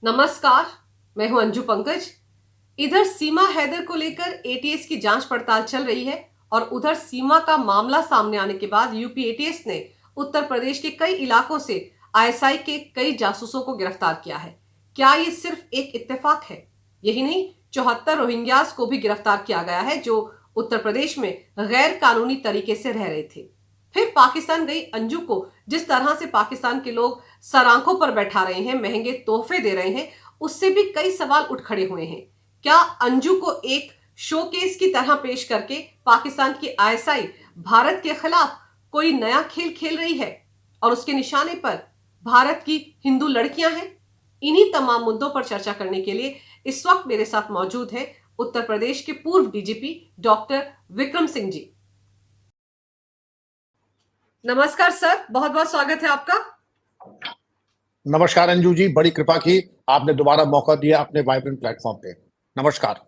नमस्कार। मैं हूं अंजू पंकज। इधर सीमा हैदर को लेकर एटीएस की जांच पड़ताल चल रही है और उधर सीमा का मामला सामने आने के बाद यूपी एटीएस ने उत्तर प्रदेश के कई इलाकों से आईएसआई के कई जासूसों को गिरफ्तार किया है। क्या ये सिर्फ एक इत्तेफाक है? यही नहीं, 74 रोहिंग्यास को भी गिरफ्तार किया गया है जो उत्तर प्रदेश में गैर कानूनी तरीके से रह रहे थे। फिर पाकिस्तान गई अंजू को जिस तरह से पाकिस्तान के लोग सरांखों पर बैठा रहे हैं, महंगे तोहफे दे रहे हैं, उससे भी कई सवाल उठ खड़े हुए हैं। क्या अंजू को एक शोकेस की तरह पेश करके पाकिस्तान की आईएसआई भारत के खिलाफ कोई नया खेल खेल रही है और उसके निशाने पर भारत की हिंदू लड़कियां हैं? इन्हीं तमाम मुद्दों पर चर्चा करने के लिए इस वक्त मेरे साथ मौजूद है उत्तर प्रदेश के पूर्व डीजीपी डॉक्टर विक्रम सिंह जी। नमस्कार सर, बहुत बहुत स्वागत है आपका। नमस्कार अंजू जी, बड़ी कृपा की आपने दोबारा मौका दिया अपने वाइब्रेंट प्लेटफॉर्म पे। नमस्कार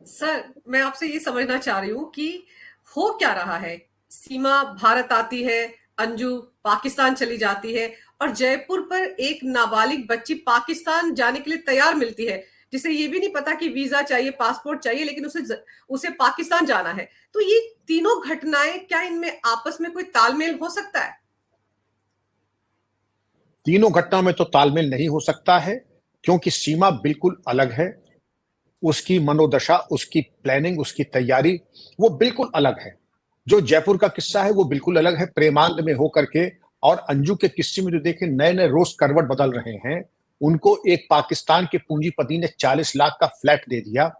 सर, मैं आपसे ये समझना चाह रही हूँ कि हो क्या रहा है। सीमा भारत आती है, अंजू पाकिस्तान चली जाती है और जयपुर पर एक नाबालिग बच्ची पाकिस्तान जाने के लिए तैयार मिलती है, जिसे ये भी नहीं पता कि वीजा चाहिए, पासपोर्ट चाहिए, लेकिन उसे पाकिस्तान जाना है। तो ये तीनों घटनाएं, क्या इनमें आपस में कोई तालमेल हो सकता है? तीनों घटना में तो तालमेल नहीं हो सकता है, क्योंकि सीमा बिल्कुल अलग है। उसकी मनोदशा, उसकी प्लानिंग, उसकी तैयारी वो बिल्कुल अलग है। जो जयपुर का किस्सा है वो बिल्कुल अलग है, प्रेमांद में होकर के। और अंजू के किस्से में जो देखे नए नए रोज करवट बदल रहे हैं। उनको एक पाकिस्तान के पूंजीपति ने 40 लाख का फ्लैट दे दिया।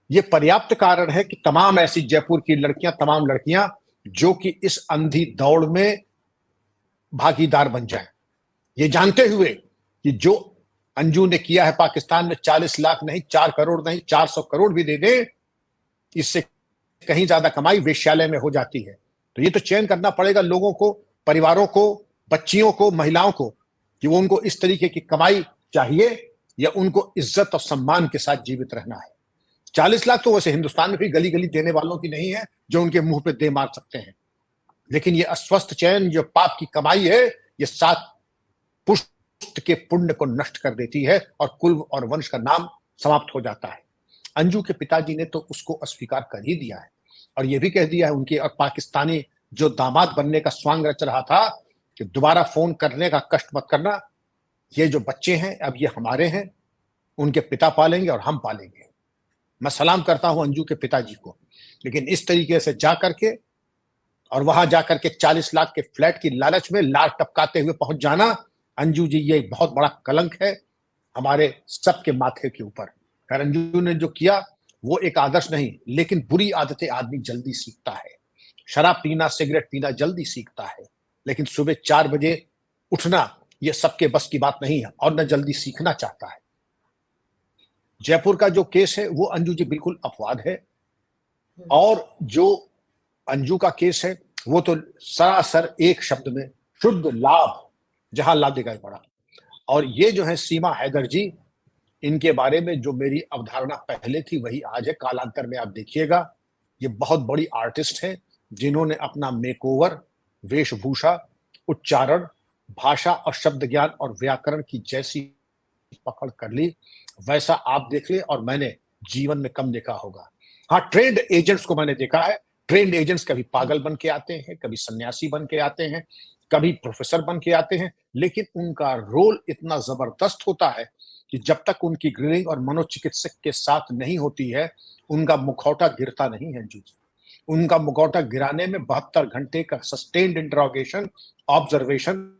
ये पर्याप्त कारण है कि तमाम ऐसी जयपुर की लड़कियां, तमाम लड़कियां जो कि इस अंधी दौड़ में भागीदार बन जाएं, ये जानते हुए कि जो अंजू ने किया है पाकिस्तान में, 40 लाख नहीं, 4 करोड़ नहीं, 400 करोड़ भी दे दे, इससे कहीं ज्यादा कमाई वेश्यालय में हो जाती है। तो ये तो चयन करना पड़ेगा लोगों को, परिवारों को, बच्चियों को, महिलाओं को, कि वो उनको इस तरीके की कमाई चाहिए या उनको इज्जत और सम्मान के साथ जीवित रहना है। 40 लाख तो वैसे हिंदुस्तान में भी गली गली देने वालों की नहीं है जो उनके मुंह पे दे मार सकते हैं। लेकिन ये अस्वस्थ चयन, जो पाप की कमाई है, ये 7 पुष्ट के पुण्य को नष्ट कर देती है और कुल और वंश का नाम समाप्त हो जाता है। अंजू के पिताजी ने तो उसको अस्वीकार कर ही दिया है और ये भी कह दिया है उनके, और पाकिस्तानी जो दामाद बनने का स्वांग रच रहा था कि दोबारा फोन करने का कष्ट मत करना, ये जो बच्चे हैं अब ये हमारे हैं, उनके पिता पालेंगे और हम पालेंगे। मैं सलाम करता हूं अंजू के पिताजी को, लेकिन इस तरीके से जा करके और वहां जाकर के 40 लाख के फ्लैट की लालच में लार टपकाते हुए पहुंच जाना, अंजू जी ये एक बहुत बड़ा कलंक है हमारे सबके माथे के ऊपर। खैर अंजू ने जो किया वो एक आदर्श नहीं, लेकिन बुरी आदतें आदमी जल्दी सीखता है। शराब पीना, सिगरेट पीना जल्दी सीखता है, लेकिन सुबह 4 बजे उठना ये सबके बस की बात नहीं है और न जल्दी सीखना चाहता है। जयपुर का जो केस है वो अंजू जी बिल्कुल अपवाद है, और जो अंजू का केस है वो तो सरासर एक शब्द में शुद्ध लाभ, जहां लाभ दिखाई पड़ा। और ये जो है सीमा हैदर जी, इनके बारे में जो मेरी अवधारणा पहले थी वही आज है। कालांतर में आप देखिएगा, ये बहुत बड़ी आर्टिस्ट है जिन्होंने अपना मेकओवर, वेशभूषा, उच्चारण, भाषा और शब्द ज्ञान और व्याकरण की जैसी पकड़ कर ली, वैसा आप देख ले और मैंने जीवन में कम देखा होगा। हाँ, ट्रेंड एजेंट्स को मैंने देखा है। ट्रेंड एजेंट्स कभी पागल बन के आते हैं, कभी सन्यासी बन के आते हैं, कभी प्रोफेसर बन के आते हैं, लेकिन उनका रोल इतना जबरदस्त होता है कि जब तक उनकी ग्रिलिंग और मनोचिकित्सक के साथ नहीं होती है, उनका मुखौटा गिरता नहीं है जी। उनका मुखौटा गिराने में 72 घंटे का सस्टेन्ड इंटरोगेशन, ऑब्जर्वेशन,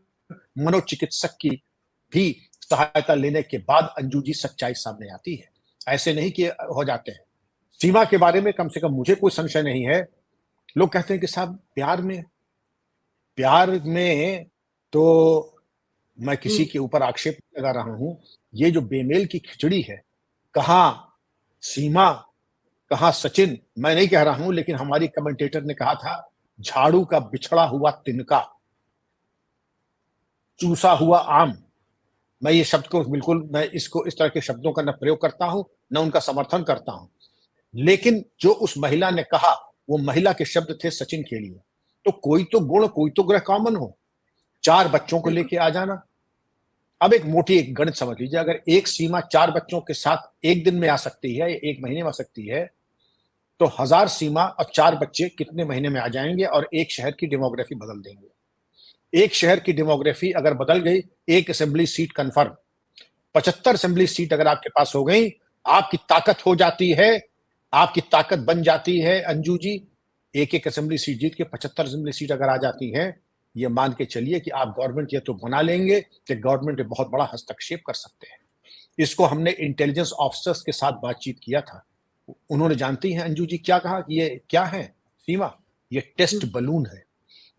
मनोचिकित्सक की भी सहायता लेने के बाद अंजू जी सच्चाई सामने आती है। ऐसे नहीं कि हो जाते हैं। सीमा के बारे में कम से कम मुझे कोई संशय नहीं है। लोग कहते हैं कि साहब प्यार में तो मैं किसी के ऊपर आक्षेप लगा रहा हूं। ये जो बेमेल की खिचड़ी है, कहां सीमा कहां सचिन, मैं नहीं कह रहा हूं, लेकिन हमारी कमेंटेटर ने कहा था झाड़ू का बिछड़ा हुआ तिनका, चूसा हुआ आम। मैं ये शब्द को बिल्कुल, मैं इसको इस तरह के शब्दों का न प्रयोग करता हूं न उनका समर्थन करता हूं, लेकिन जो उस महिला ने कहा वो महिला के शब्द थे सचिन के लिए। तो कोई तो गुण, कोई तो ग्रह कॉमन हो। 4 बच्चों को लेके आ जाना, अब एक मोटी एक गणित समझ लीजिए, अगर एक सीमा 4 बच्चों के साथ एक दिन में आ सकती है, एक महीने में आ सकती है, तो 1000 सीमा और 4 बच्चे कितने महीने में आ जाएंगे और एक शहर की डेमोग्राफी बदल देंगे। एक शहर की डेमोग्राफी अगर बदल गई, एक assembly seat confirm, 75 assembly seat अगर आपके पास हो गई, आपकी ताकत हो जाती है, आपकी ताकत बन जाती है अंजू जी। एक एक असेंबली सीट जीत के 75 असेंबली सीट अगर आ जाती है, ये मान के चलिए कि आप गवर्नमेंट ये तो बना लेंगे कि गवर्नमेंट में बहुत बड़ा हस्तक्षेप कर सकते हैं। इसको हमने इंटेलिजेंस ऑफिसर्स के साथ बातचीत किया था, उन्होंने जानती हैं अंजू जी क्या कहा कि ये क्या है सीमा, ये टेस्ट बलून है।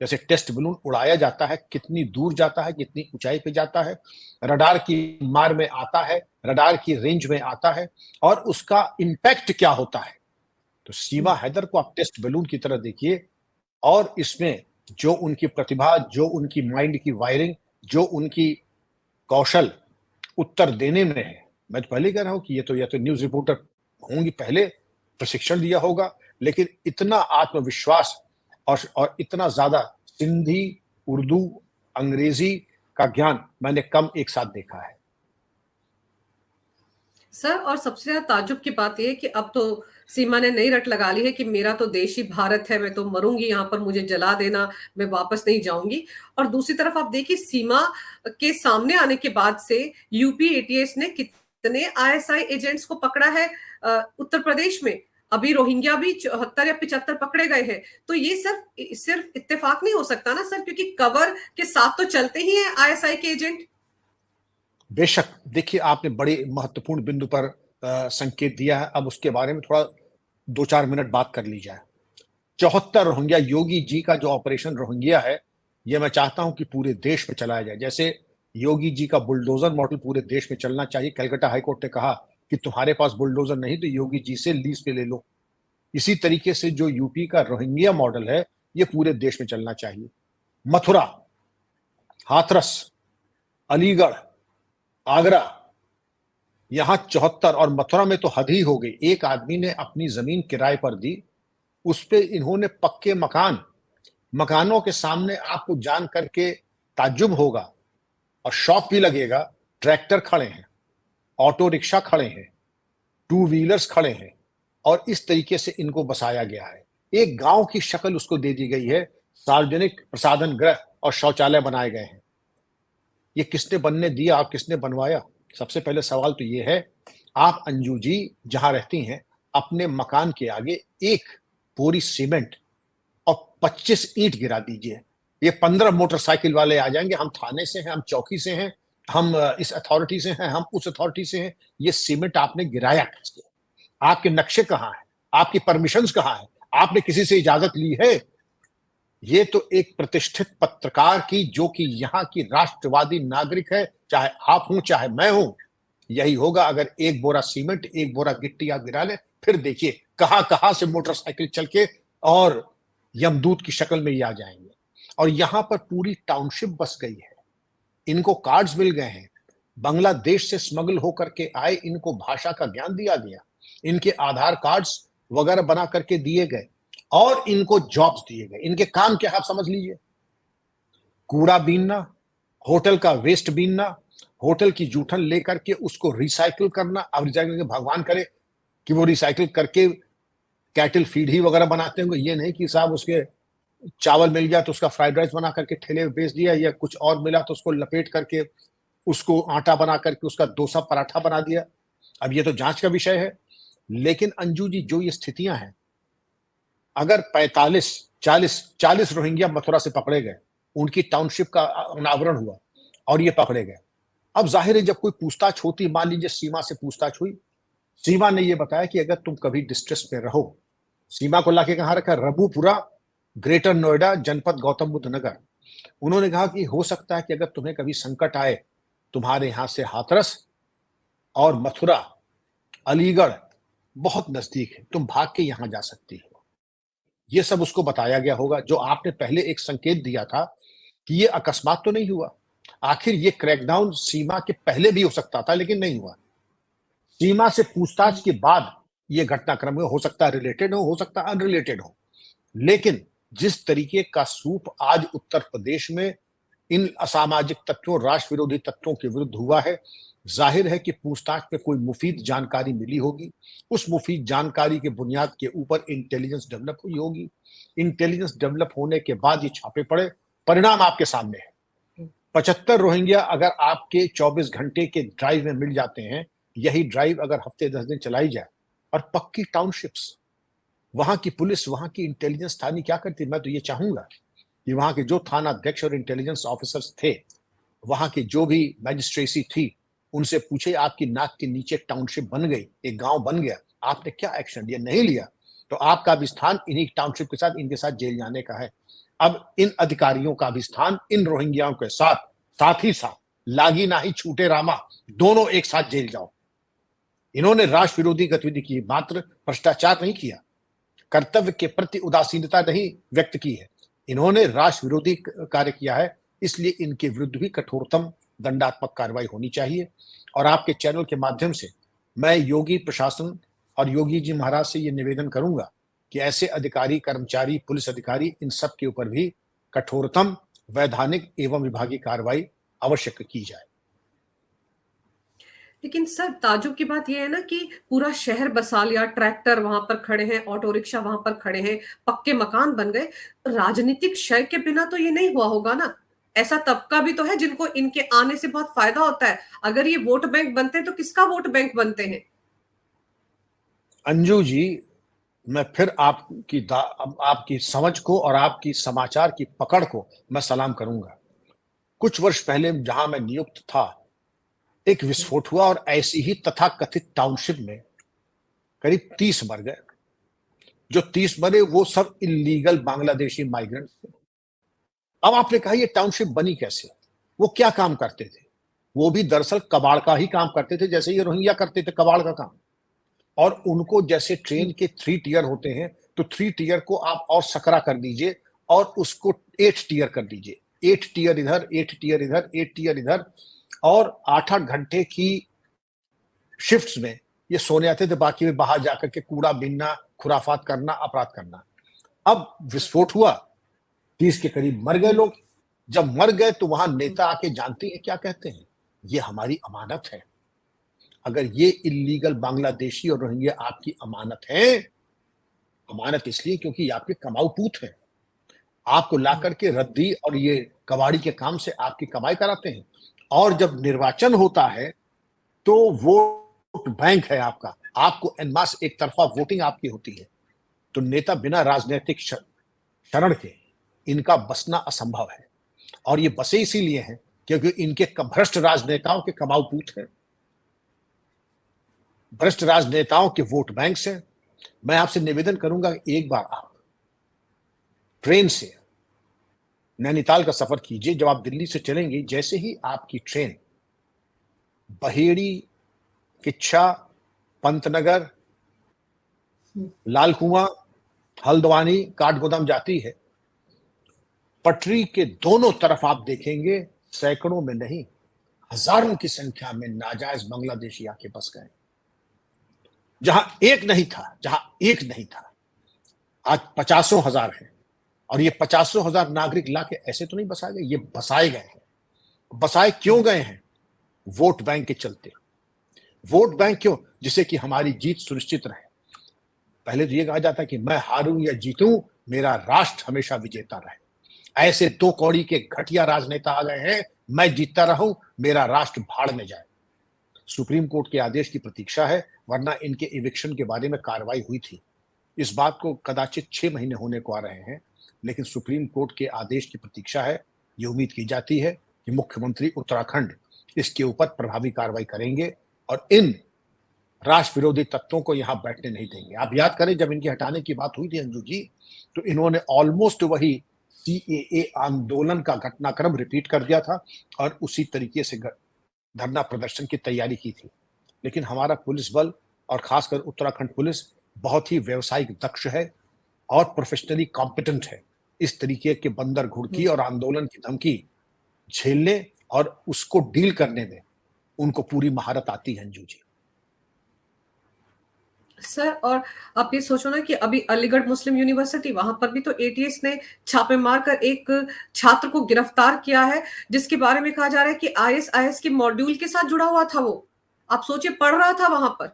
जैसे टेस्ट बलून उड़ाया जाता है, कितनी दूर जाता है, कितनी ऊंचाई पे जाता है, रडार की मार में आता है, रडार की रेंज में आता है, और उसका इंपैक्ट क्या होता है। तो सीमा हैदर को आप टेस्ट बलून की तरह देखिए, और इसमें जो उनकी प्रतिभा, जो उनकी माइंड की वायरिंग, जो उनकी कौशल उत्तर देने में है। मैं तो पहले कह रहा हूं कि ये तो न्यूज रिपोर्टर होंगी, पहले प्रशिक्षण दिया होगा, लेकिन इतना आत्मविश्वास और इतना ज्यादा सिंधी, उर्दू, अंग्रेजी का ज्ञान मैंने कम एक साथ देखा है। सर, और सबसे ज्यादा ताज्जुब की बात यह है कि अब तो सीमा ने नई रट लगा ली है कि मेरा तो देश ही भारत है, मैं तो मरूंगी यहाँ पर, मुझे जला देना, मैं वापस नहीं जाऊंगी। और दूसरी तरफ आप देखिए, सीमा के सामने आने के बाद से यूपी एटीएस ने कितने आईएसआई एजेंट्स को पकड़ा है उत्तर प्रदेश में। अभी रोहिंग्या भी 74 या 75 पकड़े गए हैं। तो ये सिर्फ इत्तेफाक नहीं हो सकता ना सर, क्योंकि कवर के साथ तो चलते ही हैं आईएसआई के एजेंट। बेशक, देखिए आपने बड़े महत्वपूर्ण बिंदु पर संकेत दिया है। अब उसके बारे में थोड़ा 2-4 मिनट बात कर ली जाए। 74 रोहिंग्या, योगी जी का जो ऑपरेशन रोहिंग्या है, ये मैं चाहता हूं कि पूरे देश में चलाया जाए। जैसे योगी जी का बुलडोजर मॉडल पूरे देश में चलना चाहिए। कलकत्ता हाईकोर्ट ने कहा कि तुम्हारे पास बुलडोजर नहीं तो योगी जी से लीज पे ले लो। इसी तरीके से जो यूपी का रोहिंग्या मॉडल है, ये पूरे देश में चलना चाहिए। मथुरा, हाथरस, अलीगढ़, आगरा, यहां 74, और मथुरा में तो हद ही हो गई। एक आदमी ने अपनी जमीन किराए पर दी, उस पे इन्होंने पक्के मकानों के सामने आपको जान करके ताज्जुब होगा और शौक भी लगेगा। ट्रैक्टर खड़े हैं, ऑटो रिक्शा खड़े हैं, टू व्हीलर्स खड़े हैं, और इस तरीके से इनको बसाया गया है। एक गांव की शक्ल उसको दे दी गई है। सार्वजनिक प्रसाधन गृह और शौचालय बनाए गए हैं। ये किसने बनने दिया और किसने बनवाया? सबसे पहले सवाल तो ये है, आप अंजू जी जहां रहती हैं, अपने मकान के आगे एक बोरी सीमेंट और 25 ईंट गिरा दीजिए। ये 15 मोटरसाइकिल वाले आ जाएंगे, हम थाने से हैं, हम चौकी से हैं, हम इस अथॉरिटी से हैं, हम उस अथॉरिटी से हैं। ये सीमेंट आपने गिराया कैसे? आपके नक्शे कहाँ हैं? आपकी परमिशंस कहाँ हैं? आपने किसी से इजाजत ली है? ये तो एक प्रतिष्ठित पत्रकार की, जो कि यहाँ की राष्ट्रवादी नागरिक है, चाहे आप हूं चाहे मैं हूं, यही होगा। अगर एक बोरा सीमेंट, एक बोरा गिट्टी आप गिरा ले, फिर देखिए कहां कहां से मोटरसाइकिल चल के और यमदूत की शक्ल में ये आ जाएंगे। और यहां पर पूरी टाउनशिप बस गई है। इनको कार्ड्स मिल गए हैं, बांग्लादेश से स्मगल होकर के आए, इनको भाषा का ज्ञान दिया गया, इनके आधार कार्ड्स वगैरह बना करके दिए गए, और इनको जॉब्स दिए गए। इनके काम क्या है आप समझ लीजिए, कूड़ा बीनना, होटल का वेस्ट बीनना, होटल की जूठन लेकर के उसको रिसाइकिल करना। अब रिसाइकिल भगवान करे कि वो रिसाइकिल करके कैटल फीड ही वगैरह बनाते होंगे, ये नहीं कि साहब उसके चावल मिल गया तो उसका फ्राइड राइस बना करके ठेले में बेच दिया, या कुछ और मिला तो उसको लपेट करके उसको आटा बना करके उसका डोसा पराठा बना दिया। अब ये तो जांच का विषय है। लेकिन अंजू जी, जो ये स्थितियां हैं, अगर 45-40 रोहिंग्या मथुरा से पकड़े गए, उनकी टाउनशिप का अनावरण हुआ और ये पकड़े गए, अब जाहिर है जब कोई पूछताछ होती, मान लीजिए सीमा से पूछताछ हुई, सीमा ने ये बताया कि अगर तुम कभी डिस्ट्रेस में रहो, सीमा को लाके कहां रखा? रबूपुरा, ग्रेटर नोएडा जनपद, गौतम बुद्ध नगर। उन्होंने कहा कि हो सकता है कि अगर तुम्हें कभी संकट आए, तुम्हारे यहां से हाथरस और मथुरा, अलीगढ़ बहुत नजदीक है, तुम भाग के यहां जा सकती हो। ये सब उसको बताया गया होगा। जो आपने पहले एक संकेत दिया था कि ये अकस्मात तो नहीं हुआ, आखिर ये क्रैकडाउन सीमा के पहले भी हो सकता था, लेकिन नहीं हुआ। सीमा से पूछताछ के बाद ये घटनाक्रम हो सकता है रिलेटेड हो सकता है अनरिलेटेड हो, लेकिन जिस तरीके का सूप आज उत्तर प्रदेश में इन असामाजिक तत्वों, राष्ट्र विरोधी तत्वों के विरुद्ध हुआ है। जाहिर है कि पूछताछ में कोई मुफीद जानकारी मिली होगी। उस मुफीद जानकारी के बुनियाद के ऊपर इंटेलिजेंस डेवलप हुई होगी। इंटेलिजेंस डेवलप होने के बाद ये छापे पड़े, परिणाम आपके सामने है। 75 रोहिंग्या अगर आपके 24 घंटे के ड्राइव में मिल जाते हैं, यही ड्राइव अगर हफ्ते 10 दिन चलाई जाए, और पक्की टाउनशिप्स, वहां की पुलिस, वहां की इंटेलिजेंस थानी क्या करती? मैं तो ये चाहूंगा कि वहां के जो थाना अध्यक्ष और इंटेलिजेंस ऑफिसर्स थे, वहां की जो भी मैजिस्ट्रेसी थी, उनसे पूछे आपकी नाक के नीचे टाउनशिप बन गई, एक गांव बन गया, आपने क्या एक्शन लिया? नहीं लिया तो आपका भी स्थान इन्हीं टाउनशिप के साथ, इनके साथ जेल जाने का है। अब इन अधिकारियों का भी स्थान इन रोहिंग्याओं के साथ, साथ ही साथ लागी ना ही छूटे रामा, दोनों एक साथ जेल जाओ। इन्होंने राष्ट्र विरोधी गतिविधि की, मात्र भ्रष्टाचार नहीं किया, कर्तव्य के प्रति उदासीनता नहीं व्यक्त की है, इन्होंने राष्ट्र विरोधी कार्य किया है। इसलिए इनके विरुद्ध भी कठोरतम दंडात्मक कार्रवाई होनी चाहिए। और आपके चैनल के माध्यम से मैं योगी प्रशासन और योगी जी महाराज से ये निवेदन करूंगा कि ऐसे अधिकारी, कर्मचारी, पुलिस अधिकारी, इन सब के ऊपर भी कठोरतम वैधानिक एवं विभागीय कार्रवाई अवश्य की जाए। लेकिन सर, ताज्जुब की बात यह है ना कि पूरा शहर बसा लिया, ट्रैक्टर वहां पर खड़े हैं, ऑटो रिक्शा वहां पर खड़े हैं, पक्के मकान बन गए। राजनीतिक क्षय के बिना तो ये नहीं हुआ होगा ना। ऐसा तबका भी तो है जिनको इनके आने से बहुत फायदा होता है। अगर ये वोट बैंक बनते हैं तो किसका वोट बैंक बनते हैं? अंजू जी, मैं फिर आपकी समझ को और आपकी समाचार की पकड़ को मैं सलाम करूंगा। कुछ वर्ष पहले जहां मैं नियुक्त था, एक विस्फोट हुआ और ऐसी ही तथाकथित टाउनशिप में करीब 30 मर गए। जो 30 मरे वो सब इलीगल बांग्लादेशी माइग्रेंट्स थे। अब आपने कहा ये टाउनशिप बनी कैसे? वो क्या काम करते थे? वो भी दरअसल कबाड़ का ही काम करते थे, जैसे ये रोहिंग्या करते थे कबाड़ का काम। और उनको जैसे ट्रेन के 3 टियर होते हैं, तो 3 टियर को आप और सकरा कर दीजिए और उसको 8 टियर कर दीजिए। 8 टियर इधर, 8 टियर इधर, 8 टियर इधर, और 8-8 घंटे की शिफ्ट्स में ये सोने आते थे, बाकी में बाहर जाकर के कूड़ा बीनना, खुराफात करना, अपराध करना। अब विस्फोट हुआ, 30 के करीब मर गए लोग। जब मर गए तो वहां नेता आके जानते हैं क्या कहते हैं? ये हमारी अमानत है। अगर ये इलीगल बांग्लादेशी और रोहिंग्या आपकी अमानत है, अमानत इसलिए क्योंकि ये आपके कमाऊ पूत हैं, आपको ला करके रद्दी और ये कबाड़ी के काम से आपकी कमाई कराते हैं। और जब निर्वाचन होता है तो वोट बैंक है आपका, आपको एनमास एक तरफा वोटिंग आपकी होती है। तो नेता बिना राजनीतिक शरण के इनका बसना असंभव है। और ये बसे इसीलिए हैं क्योंकि इनके भ्रष्ट राजनेताओं के कमाऊ पूत हैं, भ्रष्ट राजनेताओं के वोट बैंक से। मैं आपसे निवेदन करूंगा, एक बार आप ट्रेन से नैनीताल का सफर कीजिए। जब आप दिल्ली से चलेंगे, जैसे ही आपकी ट्रेन बहेड़ी, किच्छा, पंतनगर, लाल कुआं, हल्द्वानी, काठगोदाम जाती है, पटरी के दोनों तरफ आप देखेंगे सैकड़ों में नहीं, हजारों की संख्या में नाजायज बांग्लादेशी आके बस गए। जहां एक नहीं था, आज 50,000 है। और ये 50,000 नागरिक लाके ऐसे तो नहीं बसाए गए, ये बसाए गए हैं। बसाए क्यों गए हैं? वोट बैंक के चलते। वोट बैंक क्यों? जिससे कि हमारी जीत सुनिश्चित रहे। पहले तो ये कहा जाता है कि मैं हारूं या जीतूं, मेरा राष्ट्र हमेशा विजेता रहे। ऐसे 2 कौड़ी के घटिया राजनेता आ गए हैं, मैं जीतता रहूं, मेरा राष्ट्र भाड़ में जाए। सुप्रीम कोर्ट के आदेश की प्रतीक्षा है, वरना इनके इविक्शन के बारे में कार्रवाई हुई थी। इस बात को कदाचित 6 महीने होने को आ रहे हैं, लेकिन सुप्रीम कोर्ट के आदेश की प्रतीक्षा है। ये उम्मीद की जाती है कि मुख्यमंत्री उत्तराखंड इसके ऊपर प्रभावी कार्रवाई करेंगे और इन राष्ट्र विरोधी तत्वों को यहां बैठने नहीं देंगे। आप याद करें, जब इनके हटाने की बात हुई थी अंजू जी, तो इन्होंने ऑलमोस्ट वही CAA आंदोलन का घटनाक्रम रिपीट कर दिया था और उसी तरीके से धरना प्रदर्शन की तैयारी की थी। लेकिन हमारा पुलिस बल और खासकर उत्तराखंड पुलिस बहुत ही व्यावसायिक दक्ष है और प्रोफेशनली कॉम्पिटेंट है। इस तरीके के बंदर घुड़की और आंदोलन की धमकी झेलने और उसको डील करने में उनको पूरी महारत आती है अंजू जी। सर, और आप ये सोचो ना कि अभी अलीगढ़ मुस्लिम यूनिवर्सिटी, वहां पर भी तो एटीएस ने छापे मारकर एक छात्र को गिरफ्तार किया है, जिसके बारे में कहा जा रहा है कि आईएसआईएस के मॉड्यूल के साथ जुड़ा हुआ था वो। आप सोचिए, पढ़ रहा था वहां पर।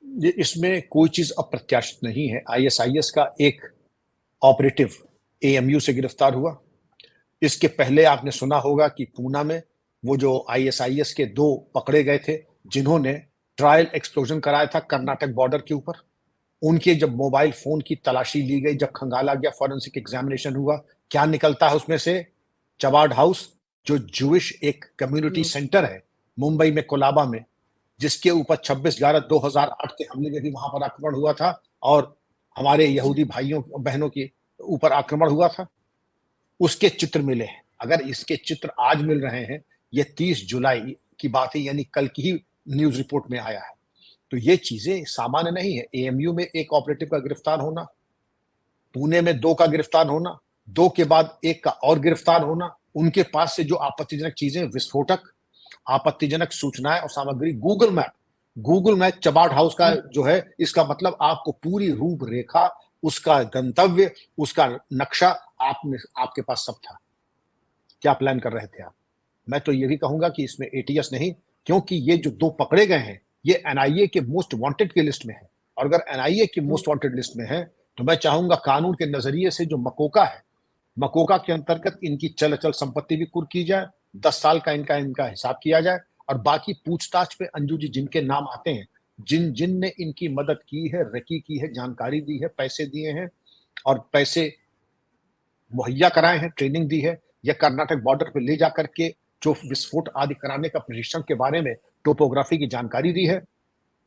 ये इसमें कोई चीज अप्रत्याशित नहीं है। आईएसआईएस का एक ऑपरेटिव एएमयू से गिरफ्तार हुआ। इसके पहले आपने सुना होगा कि पूना में वो जो आईएसआईएस के 2 पकड़े गए थे, जिन्होंने ट्रायल एक्सप्लोजन कराया था कर्नाटक बॉर्डर के ऊपर। उनके जब मोबाइल फोन की तलाशी ली गई, जब खंगाला गया, फॉरेंसिक एग्जामिनेशन हुआ, क्या निकलता है उसमें से? चबाड हाउस, जो जूइश एक कम्युनिटी सेंटर है मुंबई में कोलाबा में, जिसके ऊपर 26/11/2008 के हमले में भी वहां पर आक्रमण हुआ था और हमारे यहूदी भाइयों बहनों के ऊपर आक्रमण हुआ था, उसके चित्र मिले हैं। अगर इसके चित्र आज मिल रहे हैं, ये 30 जुलाई की बात है, यानी कल की ही न्यूज रिपोर्ट में आया है। तो ये चीजें सामान्य नहीं है। एएमयू में एक ऑपरेटिव का गिरफ्तार होना, पुणे में 2 का गिरफ्तार होना, 2 के बाद 1 का और गिरफ्तार होना, उनके पास से जो आपत्तिजनक चीजें, विस्फोटक, आपत्तिजनक सूचनाएं और सामग्री, गूगल मैप चबाट हाउस का जो है, इसका मतलब आपको पूरी रूपरेखा, उसका गंतव्य, उसका नक्शा आपके पास सब था। क्या प्लान कर रहे थे आप? मैं तो ये भी कहूंगा कि इसमें एटीएस नहीं, क्योंकि ये जो 2 पकड़े गए हैं, ये एनआईए के मोस्ट वांटेड की लिस्ट में है। और अगर एनआईए की मोस्ट वांटेड लिस्ट में है, तो मैं चाहूंगा कानून के नजरिए से जो मकोका है, मकोका के अंतर्गत इनकी चल अचल संपत्ति भी कुर्क की जाए, 10 साल का इनका हिसाब किया जाए, और बाकी पूछताछ पे अंजू जी जिनके नाम आते हैं, जिन ने इनकी मदद की है, रेकी की है, जानकारी दी है, पैसे दिए हैं और पैसे मुहैया कराए हैं, ट्रेनिंग दी है, या कर्नाटक बॉर्डर पे ले जाकर के जो विस्फोट आदि कराने का प्रशिक्षण के बारे में टोपोग्राफी की जानकारी दी है,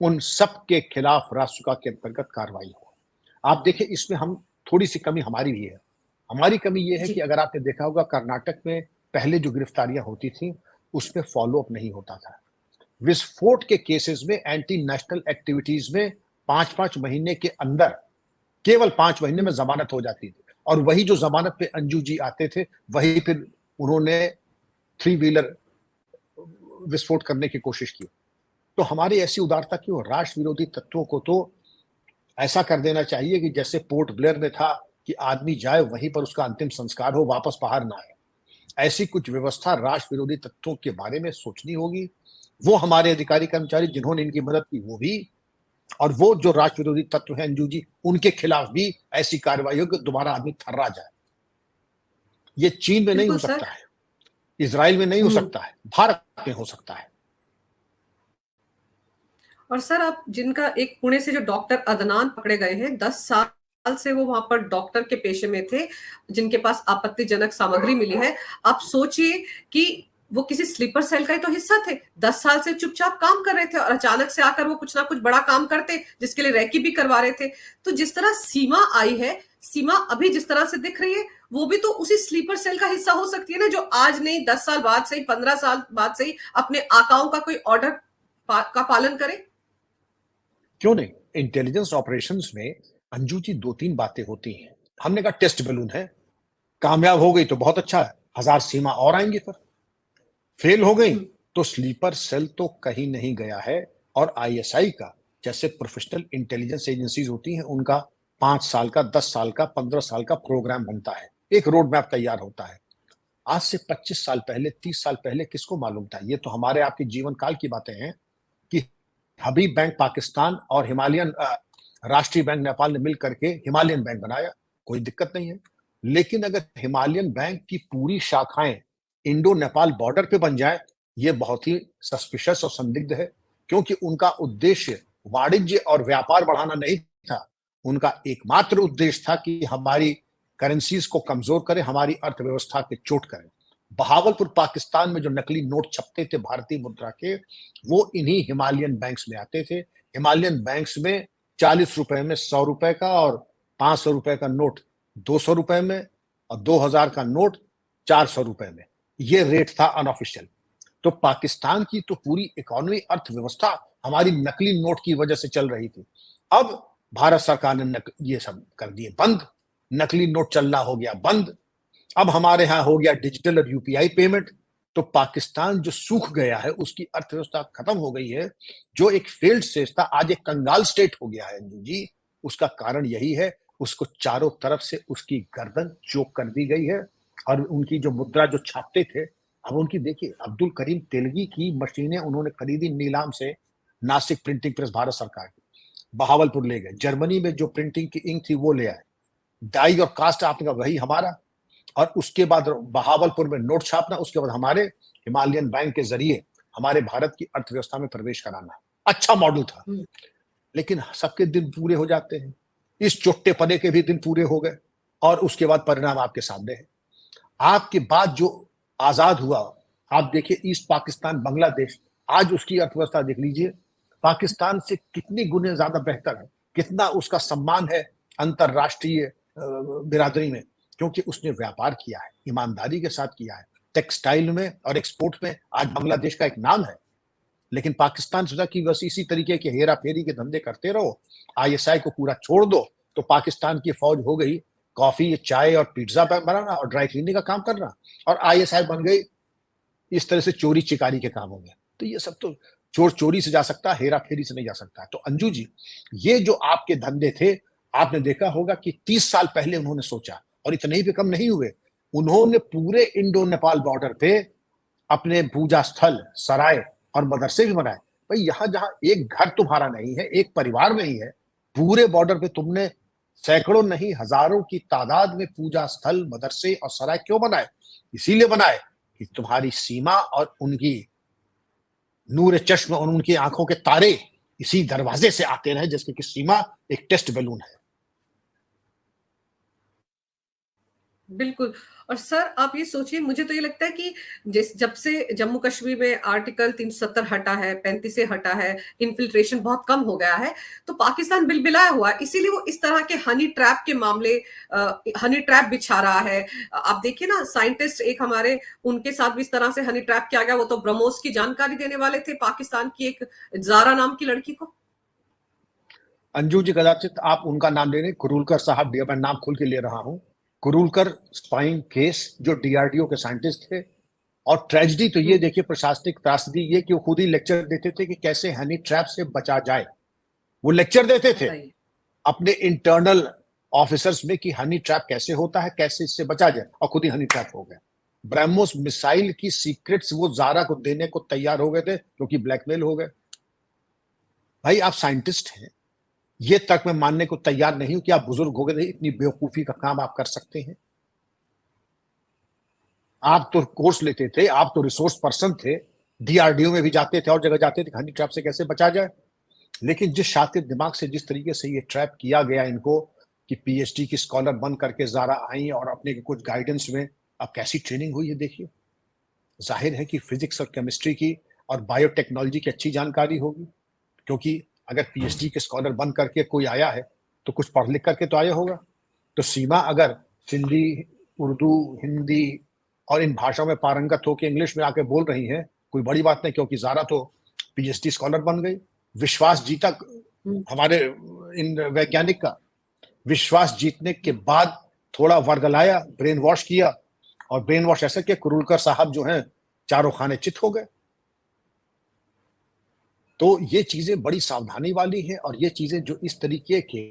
उन सब के खिलाफ रासुका के अंतर्गत कार्रवाई हो। आप देखिए, इसमें हम थोड़ी सी कमी हमारी भी है। हमारी कमी ये है कि अगर आपने देखा होगा, कर्नाटक में पहले जो गिरफ्तारियां होती थी, उसमें फॉलो अप नहीं होता था। विस्फोट के केसेस में, एंटी नेशनल एक्टिविटीज में 5-5 महीने के अंदर, केवल 5 महीने में जमानत हो जाती थी। और वही जो जमानत पे अंजू जी आते थे, वही फिर उन्होंने 3 व्हीलर विस्फोट करने की कोशिश की। तो हमारी ऐसी उदारता क्यों? राष्ट्र विरोधी तत्वों को तो ऐसा कर देना चाहिए कि जैसे पोर्ट ब्लेयर में था कि आदमी जाए वहीं पर उसका अंतिम संस्कार हो, वापस बाहर ना आए। ऐसी कुछ व्यवस्था राष्ट्र विरोधी तत्वों के बारे में सोचनी होगी। वो हमारे अधिकारी कर्मचारी जिन्होंने इनकी मदद की, वो भी, और वो जो राष्ट्र विरोधी तत्व हैं अंजू जी, उनके खिलाफ भी ऐसी कार्रवाई हो कि दोबारा आदमी थर्रा जाए। ये चीन में नहीं हो सकता है, इजराइल में नहीं हो सकता है, भारत में हो सकता है। और सर, आप जिनका एक पुणे से जो डॉक्टर अदनान पकड़े गए हैं, 10 साल से वो वहां पर डॉक्टर के पेशे में थे, जिनके पास आपत्तिजनक सामग्री मिली है। आप सोचिए कि वो किसी स्लीपर सेल का ही तो हिस्सा थे, 10 साल से चुपचाप काम कर रहे थे, और अचानक से आकर वो कुछ ना कुछ बड़ा काम करते, जिसके लिए रैकी भी करवा रहे थे। तो जिस तरह सीमा आई है, सीमा अभी जिस तरह से दिख रही है, वो भी तो उसी स्लीपर सेल का हिस्सा हो सकती है ना, जो आज नहीं, 10 साल बाद से ही, 15 साल बाद से ही अपने आकाओं का कोई ऑर्डर का पालन करे। क्यों नहीं? इंटेलिजेंस ऑपरेशंस में अंजू जी 2-3 बातें होती हैं। हमने कहा टेस्ट बैलून है, कामयाब हो गई तो बहुत अच्छा है, 1000 सीमा और आएंगी, पर फेल हो गई तो स्लीपर सेल तो कहीं नहीं गया है। और आईएसआई का, जैसे प्रोफेशनल इंटेलिजेंस एजेंसीज होती हैं, उनका 5 साल का, 10 साल का, 15 साल का प्रोग्राम बनता है, एक रोड मैप तैयार होता है। आज से 25 साल पहले, 30 साल पहले किसको मालूम था? ये तो हमारे आपके जीवन काल की बातें हैं कि हबीब बैंक पाकिस्तान और हिमालयन राष्ट्रीय बैंक नेपाल ने मिलकर के हिमालयन बैंक बनाया, कोई दिक्कत नहीं है। लेकिन अगर हिमालयन बैंक की पूरी शाखाएं इंडो नेपाल बॉर्डर पे बन जाए, ये बहुत ही सस्पिशियस और संदिग्ध है, क्योंकि उनका उद्देश्य वाणिज्य और व्यापार बढ़ाना नहीं था। उनका एकमात्र उद्देश्य था कि हमारी करेंसीज को कमजोर करें, हमारी अर्थव्यवस्था के चोट करें। बहावलपुर पाकिस्तान में जो नकली नोट छपते थे भारतीय मुद्रा के, वो इन्हीं हिमालयन बैंक्स में आते थे। हिमालयन बैंक्स में 40 रुपए में 100 रुपए का, और 500 रुपए का नोट 200 रुपए में, और 2000 का नोट 400 रुपए में। ये रेट था अनऑफिशियल। तो पाकिस्तान की तो पूरी इकोनॉमी, अर्थव्यवस्था हमारी नकली नोट की वजह से चल रही थी। अब भारत सरकार ने ये सब कर दिए बंद, नकली नोट चलना हो गया बंद। अब हमारे यहां हो गया डिजिटल और यूपीआई पेमेंट। तो पाकिस्तान जो सूख गया है, उसकी अर्थव्यवस्था खत्म हो गई है, जो एक फेल्ड स्टेट था आज एक कंगाल स्टेट हो गया है अंजू जी, उसका कारण यही है, उसको चारों तरफ से उसकी गर्दन चोक कर दी गई है। और उनकी जो मुद्रा जो छापते थे, अब उनकी देखिए, अब्दुल करीम तेलगी की मशीनें उन्होंने खरीदी नीलाम से, नासिक प्रिंटिंग प्रेस भारत सरकार की, बहावलपुर ले गए, जर्मनी में जो प्रिंटिंग की इंक थी वो ले आए, डाई और कास्ट आपने कहा वही हमारा, और उसके बाद बहावलपुर में नोट छापना, उसके बाद हमारे हिमालयन बैंक के जरिए हमारे भारत की अर्थव्यवस्था में प्रवेश कराना। अच्छा मॉडल था, लेकिन सबके दिन पूरे हो जाते हैं, इस चुट्टे पने के भी दिन पूरे हो गए, और उसके बाद परिणाम आपके सामने है। आपके बाद जो आजाद हुआ, आप देखिए ईस्ट पाकिस्तान बांग्लादेश, आज उसकी अर्थव्यवस्था देख लीजिए, पाकिस्तान से कितनी गुने ज्यादा बेहतर है, कितना उसका सम्मान है अंतरराष्ट्रीय बिरादरी में, क्योंकि उसने व्यापार किया है, ईमानदारी के साथ किया है, टेक्सटाइल में और एक्सपोर्ट में आज बांग्लादेश का एक नाम है। लेकिन पाकिस्तान सोचा कि बस इसी तरीके के हेरा फेरी के धंधे करते रहो, आईएसआई को पूरा छोड़ दो, तो पाकिस्तान की फौज हो गई कॉफी, चाय और पिज्जा बनाना और ड्राई क्लीनिंग का काम करना, और आईएसआई बन गई इस तरह से चोरी चिकारी के कामों में। तो ये सब तो चोर चोरी से जा सकता है, हेरा फेरी से नहीं जा सकता है। तो अंजू जी, ये जो आपके धंधे थे, आपने देखा होगा कि 30 साल पहले उन्होंने सोचा, और इतने ही पे कम नहीं हुए, उन्होंने पूरे इंडो नेपाल बॉर्डर पे अपने पूजा स्थल, सराय और मदरसे भी बनाए। भाई यहां जहां एक घर तुम्हारा नहीं है, एक परिवार नहीं है, पूरे बॉर्डर पे तुमने सैकड़ों नहीं हजारों की तादाद में पूजा स्थल, मदरसे और सराय क्यों बनाए? इसीलिए बनाए कि तुम्हारी सीमा और उनकी नूर चश्म और उनकी आंखों के तारे इसी दरवाजे से आते रहे, जिसकी कि सीमा एक टेस्ट बैलून है। बिल्कुल। और सर आप ये सोचिए, मुझे तो ये लगता है कि जिस जब से जम्मू कश्मीर में आर्टिकल 370 हटा है, 35 से हटा है, इन्फिल्ट्रेशन बहुत कम हो गया है, तो पाकिस्तान बिलबिलाया हुआ है, इसीलिए वो इस तरह के हनी ट्रैप के मामले, हनी ट्रैप बिछा रहा है। आप देखिए ना, साइंटिस्ट एक हमारे, उनके साथ भी इस तरह से हनी ट्रैप किया गया, वो तो ब्रह्मोस की जानकारी देने वाले थे पाकिस्तान की एक जारा नाम की लड़की को। अंजू जी, कदाचित आप उनका नाम ले रहे हैं, कुरूलकर साहब, मैं नाम खुल के ले रहा हूं, कुरूलकर स्पाइंग केस, जो डीआरडीओ के साइंटिस्ट थे। और ट्रेजिडी तो ये देखिए, प्रशासनिक त्रासदी ये कि वो खुद ही लेक्चर देते थे कि कैसे हनी ट्रैप से बचा जाए। वो लेक्चर देते थे अपने इंटरनल ऑफिसर्स में कि हनी ट्रैप कैसे होता है, कैसे इससे बचा जाए, और खुद ही हनी ट्रैप हो गए। ब्रह्मोस मिसाइल की सीक्रेट्स वो जारा को देने को तैयार हो गए थे, क्योंकि ब्लैकमेल हो गए। भाई आप साइंटिस्ट हैं, ये तक मैं मानने को तैयार नहीं हूं कि आप बुजुर्ग हो गए, इतनी बेवकूफी का काम आप कर सकते हैं। आप तो कोर्स लेते थे, आप तो रिसोर्स पर्सन थे, डीआरडीओ में भी जाते थे और जगह जाते थे, हनी ट्रैप से कैसे बचा जाए। लेकिन जिस शातिर दिमाग से जिस तरीके से ये ट्रैप किया गया इनको, कि पीएचडी की स्कॉलर बन करके जारा आई और अपने कुछ गाइडेंस में, अब कैसी ट्रेनिंग हुई है देखिए। जाहिर है कि फिजिक्स और केमिस्ट्री की और बायोटेक्नोलॉजी की अच्छी जानकारी होगी, क्योंकि अगर पीएचडी के स्कॉलर बन करके कोई आया है तो कुछ पढ़ लिख करके तो आया होगा। तो सीमा अगर सिंधी, उर्दू, हिंदी और इन भाषाओं में पारंगत होकर इंग्लिश में आके बोल रही है, कोई बड़ी बात नहीं, क्योंकि जारा तो पीएचडी स्कॉलर बन गई। विश्वास जीता हमारे इन वैज्ञानिक का, विश्वास जीतने के बाद थोड़ा वर्गलाया, ब्रेन वॉश किया, और ब्रेन वॉश ऐसा कि कुरूलकर साहब जो हैं चारों खाने चित हो गए। तो ये चीजें बड़ी सावधानी वाली है, और ये चीजें जो इस तरीके के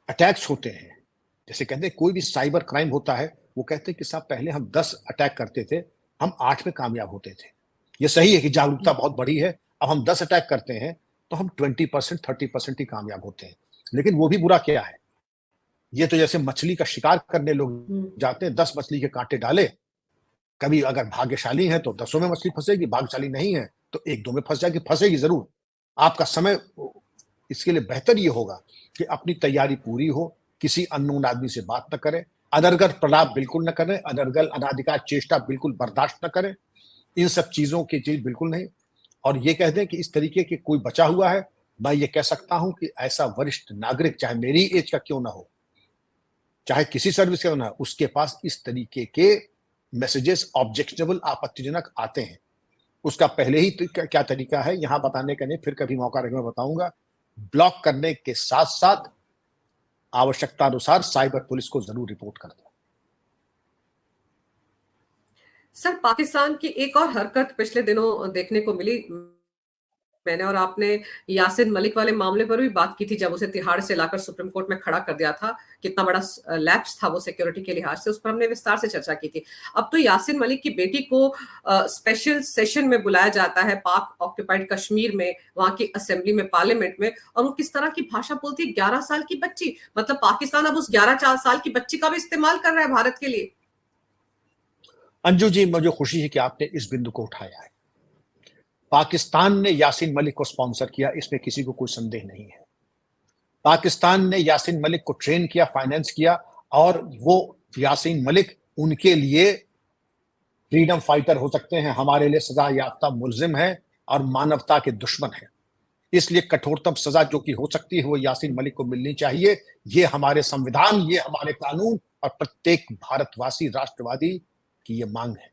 अटैक्स होते हैं, जैसे कहते हैं कोई भी साइबर क्राइम होता है, वो कहते हैं कि साहब पहले हम 10 अटैक करते थे, हम 8 में कामयाब होते थे। ये सही है कि जागरूकता बहुत बड़ी है, अब हम 10 अटैक करते हैं तो हम 20%, 30% ही कामयाब होते हैं। लेकिन वो भी बुरा क्या है, ये तो जैसे मछली का शिकार करने लोग जाते हैं, 10 मछली के कांटे डाले, कभी अगर भाग्यशाली है तो 10 में मछली फंसेगी, भाग्यशाली नहीं है तो 1-2 में फंस जाएगी, फंसेगी जरूर। आपका समय इसके लिए बेहतर ये होगा कि अपनी तैयारी पूरी हो, किसी अननोन आदमी से बात न करें, अनर्गल प्रलाप बिल्कुल न करें, अनर्गल अनाधिकार चेष्टा बिल्कुल बर्दाश्त न करें, इन सब चीजों की चीज बिल्कुल नहीं। और ये कह दें कि इस तरीके के कोई बचा हुआ है, मैं ये कह सकता हूं कि ऐसा वरिष्ठ नागरिक, चाहे मेरी एज का क्यों ना हो, चाहे किसी सर्विस का ना हो, उसके पास इस तरीके के मैसेजेस ऑब्जेक्शनेबल, आपत्तिजनक आते हैं। उसका पहले ही क्या तरीका है यहां बताने का नहीं, फिर कभी मौका रहेगा मैं बताऊंगा। ब्लॉक करने के साथ साथ आवश्यकता अनुसार साइबर पुलिस को जरूर रिपोर्ट कर दो। सर, पाकिस्तान की एक और हरकत पिछले दिनों देखने को मिली। मैंने और आपने यासिन मलिक वाले मामले पर भी बात की थी, जब उसे तिहाड़ से लाकर सुप्रीम कोर्ट में खड़ा कर दिया था। कितना बड़ा लैप्स था वो सिक्योरिटी के लिहाज से, उस पर हमने विस्तार से चर्चा की थी। अब तो यासिन मलिक की बेटी को स्पेशल सेशन में बुलाया जाता है पाक ऑक्यूपाइड कश्मीर में, वहां की असेंबली में, पार्लियामेंट में, और वो किस तरह की भाषा बोलती है। 11 साल की बच्ची, मतलब पाकिस्तान अब उस 11 साल की बच्ची का भी इस्तेमाल कर रहा है भारत के लिए। अंजू जी, मुझे खुशी है कि आपने इस बिंदु को उठाया है। पाकिस्तान ने यासीन मलिक को स्पॉन्सर किया, इसमें किसी को कोई संदेह नहीं है। पाकिस्तान ने यासीन मलिक को ट्रेन किया, फाइनेंस किया, और वो यासीन मलिक उनके लिए फ्रीडम फाइटर हो सकते हैं, हमारे लिए सजा याफ्ता मुलजिम है और मानवता के दुश्मन है। इसलिए कठोरतम सजा जो कि हो सकती है वो यासीन मलिक को मिलनी चाहिए। ये हमारे संविधान, ये हमारे कानून और प्रत्येक भारतवासी राष्ट्रवादी की ये मांग है।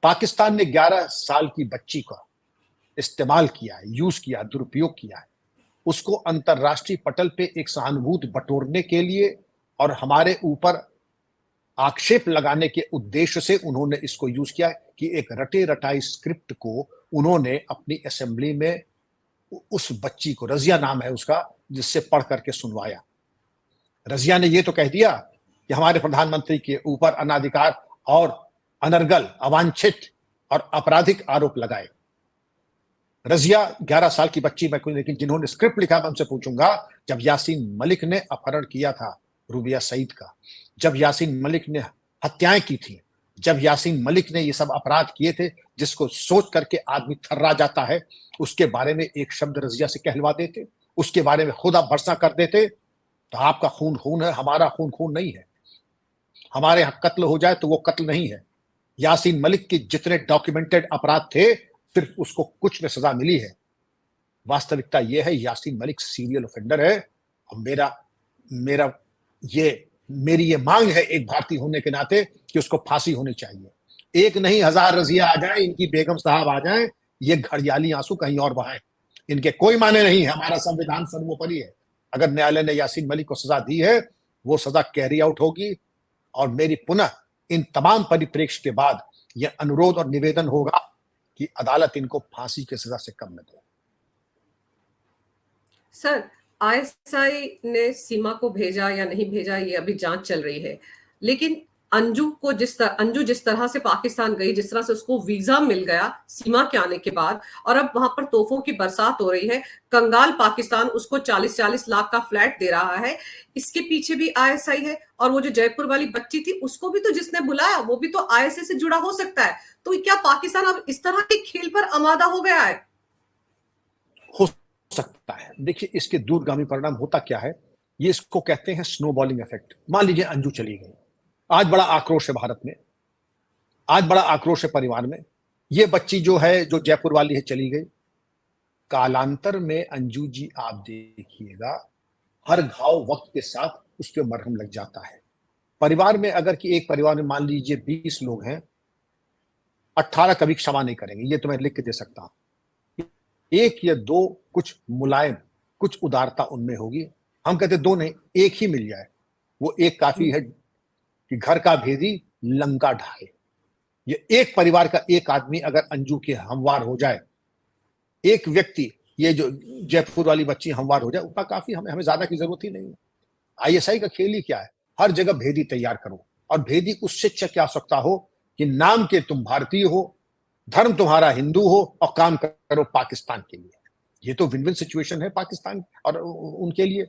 पाकिस्तान ने 11 साल की बच्ची का इस्तेमाल किया है, यूज किया, दुरुपयोग किया है, उसको अंतरराष्ट्रीय पटल पे एक सहानुभूति बटोरने के लिए और हमारे ऊपर आक्षेप लगाने के उद्देश्य से उन्होंने इसको यूज किया कि एक रटे रटाई स्क्रिप्ट को उन्होंने अपनी असेंबली में उस बच्ची को, रजिया नाम है उसका, जिससे पढ़ करके सुनवाया। रजिया ने ये तो कह दिया कि हमारे प्रधानमंत्री के ऊपर अनाधिकार और अनर्गल, अवांछित और आपराधिक आरोप लगाए। रजिया 11 साल की बच्ची में कोई, लेकिन जिन्होंने स्क्रिप्ट लिखा मैं उनसे पूछूंगा, जब यासीन मलिक ने अपहरण किया था रूबिया सईद का, जब यासीन मलिक ने हत्याएं की थी, जब यासीन मलिक ने ये सब अपराध किए थे जिसको सोच करके आदमी थर्रा जाता है, उसके बारे में एक शब्द रजिया से कहलवा देते, उसके बारे में खुदा भरसा कर देते, तो आपका खून खून है, हमारा खून खून नहीं है। हमारे यहां कत्ल हो जाए तो वो कत्ल नहीं है। यासीन मलिक के जितने डॉक्यूमेंटेड अपराध थे, सिर्फ उसको कुछ में सजा मिली है। वास्तविकता यह है यासीन मलिक सीरियल ऑफेंडर है, और मेरा मेरी ये मांग है एक भारतीय होने के नाते कि उसको फांसी होनी चाहिए। एक नहीं, 1000 रजिया आ जाए, इनकी बेगम साहब आ जाए, ये घड़ियाली आंसू कहीं और बहाएं, इनके कोई माने नहीं है। हमारा संविधान सर्वोपरि है। अगर न्यायालय ने यासीन मलिक को सजा दी है, वो सजा कैरी आउट होगी, और मेरी पुनः इन तमाम परिप्रेक्ष्य के बाद यह अनुरोध और निवेदन होगा कि अदालत इनको फांसी की सजा से कम न दे। सर, आईएसआई ने सीमा को भेजा या नहीं भेजा, ये अभी जांच चल रही है। लेकिन अंजू जिस तरह से पाकिस्तान गई, जिस तरह से उसको वीजा मिल गया सीमा के आने के बाद, और अब वहां पर तोहफों की बरसात हो रही है। कंगाल पाकिस्तान उसको 40-40 लाख का फ्लैट दे रहा है। इसके पीछे भी आईएसआई है। और वो जो जयपुर वाली बच्ची थी, उसको भी तो जिसने बुलाया वो भी तो आईएसआई से जुड़ा हो सकता है। तो क्या पाकिस्तान अब इस तरह के खेल पर आमादा हो गया है? हो सकता है। देखिए, इसके दूरगामी परिणाम होता क्या है, ये इसको कहते हैं स्नोबॉलिंग इफेक्ट। मान लीजिए अंजू चली गई, आज बड़ा आक्रोश है भारत में, आज बड़ा आक्रोश है परिवार में। ये बच्ची जो है, जो जयपुर वाली है, चली गई। कालांतर में अंजू जी आप देखिएगा, हर घाव वक्त के साथ उस पर मरहम लग जाता है। परिवार में अगर कि एक परिवार में मान लीजिए 20 लोग हैं, 18 कभी क्षमा नहीं करेंगे, ये तो मैं लिख के दे सकता हूं। एक या दो कुछ मुलायम, कुछ उदारता उनमें होगी। हम कहते दो नहीं, एक ही मिल जाए, वो एक काफी है कि घर का भेदी लंका ढाए। ये एक परिवार का एक आदमी अगर अंजू के हमवार हो जाए, एक व्यक्ति, ये जो जयपुर वाली बच्ची हमवार हो जाए, उतना काफी, हमें ज्यादा की जरूरत ही नहीं है। आईएसआई का खेल ही क्या है, हर जगह भेदी तैयार करो, और भेदी उससे क्या सकता हो कि नाम के तुम भारतीय हो, धर्म तुम्हारा हिंदू हो, और काम करो पाकिस्तान के लिए। ये तो विन विन सिचुएशन है पाकिस्तान और उनके लिए।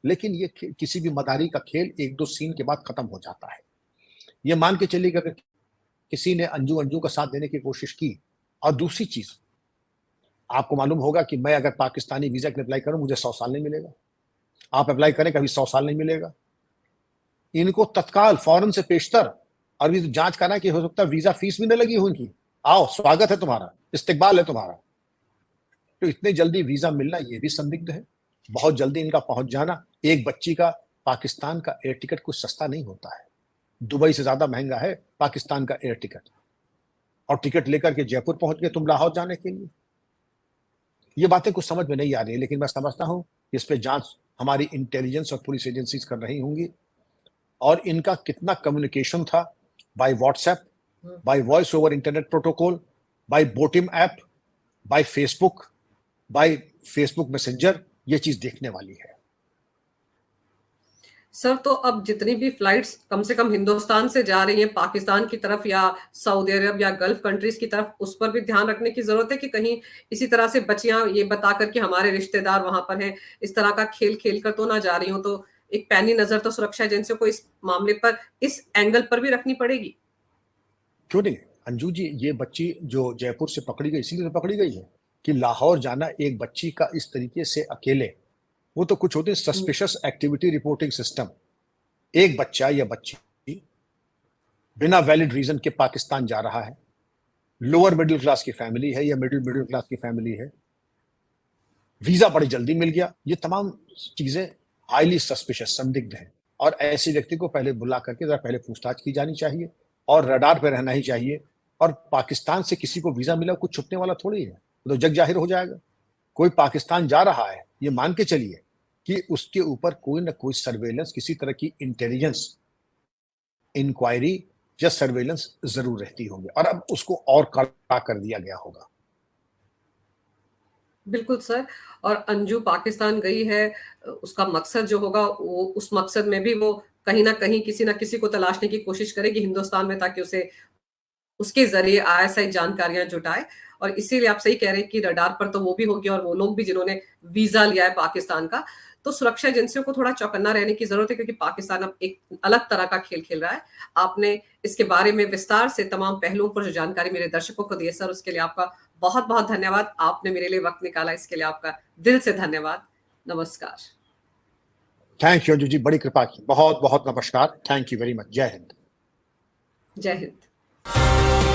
लेकिन ये किसी भी मदारी का खेल एक दो सीन के बाद खत्म हो जाता है। ये मान के चलिए कि अगर किसी ने अंजू अंजू का साथ देने की कोशिश की, और दूसरी चीज आपको मालूम होगा कि मैं अगर पाकिस्तानी वीजा के अप्लाई करूं, मुझे 100 साल नहीं मिलेगा। आप अप्लाई करें, कभी 100 साल नहीं मिलेगा। इनको तत्काल फौरन से पेशतर, और भी जांच करना कि हो सकता है वीजा फीस भी न लगी हो इनकी, आओ स्वागत है तुम्हारा, इस्तकबाल है तुम्हारा। तो इतने जल्दी वीजा मिलना ये भी संदिग्ध है। बहुत जल्दी इनका पहुंच जाना, एक बच्ची का पाकिस्तान का एयर टिकट कुछ सस्ता नहीं होता है, दुबई से ज्यादा महंगा है पाकिस्तान का एयर टिकट। और टिकट लेकर के जयपुर पहुंच गए तुम लाहौर जाने के लिए। ये बातें कुछ समझ में नहीं आ रही, लेकिन मैं समझता हूं इस पे जांच हमारी इंटेलिजेंस और पुलिस एजेंसीज कर रही होंगी। और इनका कितना कम्युनिकेशन था by WhatsApp, by voice over internet protocol, by Botim app, by Facebook Messenger, ये चीज देखने वाली है। सर, तो अब जितनी भी फ्लाइट्स कम से कम हिंदुस्तान से जा रही हैं पाकिस्तान की तरफ या सऊदी अरब या गल्फ कंट्रीज की तरफ, उस पर भी ध्यान रखने की जरूरत है कि कहीं इसी तरह से बच्चियां ये बताकर कि हमारे रिश्तेदार वहां पर हैं, इस तरह का खेल खेल कर तो ना जा रही हो। तो एक पैनी नजर तो सुरक्षा एजेंसियों को इस मामले पर, इस एंगल पर भी रखनी पड़ेगी। क्यों नहीं अंजू जी, ये बच्ची जो जयपुर से पकड़ी गई इसीलिए तो पकड़ी गई है कि लाहौर जाना एक बच्ची का इस तरीके से अकेले, वो तो कुछ होते हैं सस्पिशियस एक्टिविटी रिपोर्टिंग सिस्टम। एक बच्चा या बच्ची बिना वैलिड रीजन के पाकिस्तान जा रहा है, लोअर मिडिल क्लास की फैमिली है या मिडिल क्लास की फैमिली है, वीजा बड़ी जल्दी मिल गया, ये तमाम चीजें हाईली सस्पिशियस, संदिग्ध हैं। और ऐसे व्यक्ति को पहले बुला करके जरा पहले पूछताछ की जानी चाहिए और रडार पे रहना ही चाहिए। और पाकिस्तान से किसी को वीजा मिला कुछ छुपने वाला थोड़ी है, तो जग जाहिर हो जाएगा। कोई पाकिस्तान जा रहा है, ये मान के चलिए कि उसके ऊपर कोई ना कोई सर्वेलेंस, किसी तरह की इंटेलिजेंस इंक्वायरी या सर्वेलेंस जरूर रहती होगी, और अब उसको और कड़ा कर दिया गया होगा। बिल्कुल सर। और अंजू पाकिस्तान गई है, उसका मकसद जो होगा वो, उस मकसद में भी वो कहीं ना कहीं किसी ना किसी को तलाशने की कोशिश करेगी हिंदुस्तान में, ताकि उसे उसके जरिए आईएसआई जानकारियां जुटाए। और इसीलिए आप सही कह रहे हैं कि रडार पर तो वो भी होगी, और वो लोग भी जिन्होंने वीजा लिया है पाकिस्तान का। तो सुरक्षा एजेंसियों को थोड़ा चौकन्ना रहने की जरूरत है, क्योंकि पाकिस्तान अब एक अलग तरह का खेल खेल रहा है। आपने इसके बारे में विस्तार से तमाम पहलुओं पर जो जानकारी मेरे दर्शकों को दी है सर, उसके लिए आपका बहुत बहुत धन्यवाद। आपने मेरे लिए वक्त निकाला, इसके लिए आपका दिल से धन्यवाद। नमस्कार। थैंक यू अंजू जी, बड़ी कृपा की, बहुत बहुत नमस्कार। Thank you very much. जय हिंद। जय हिंद।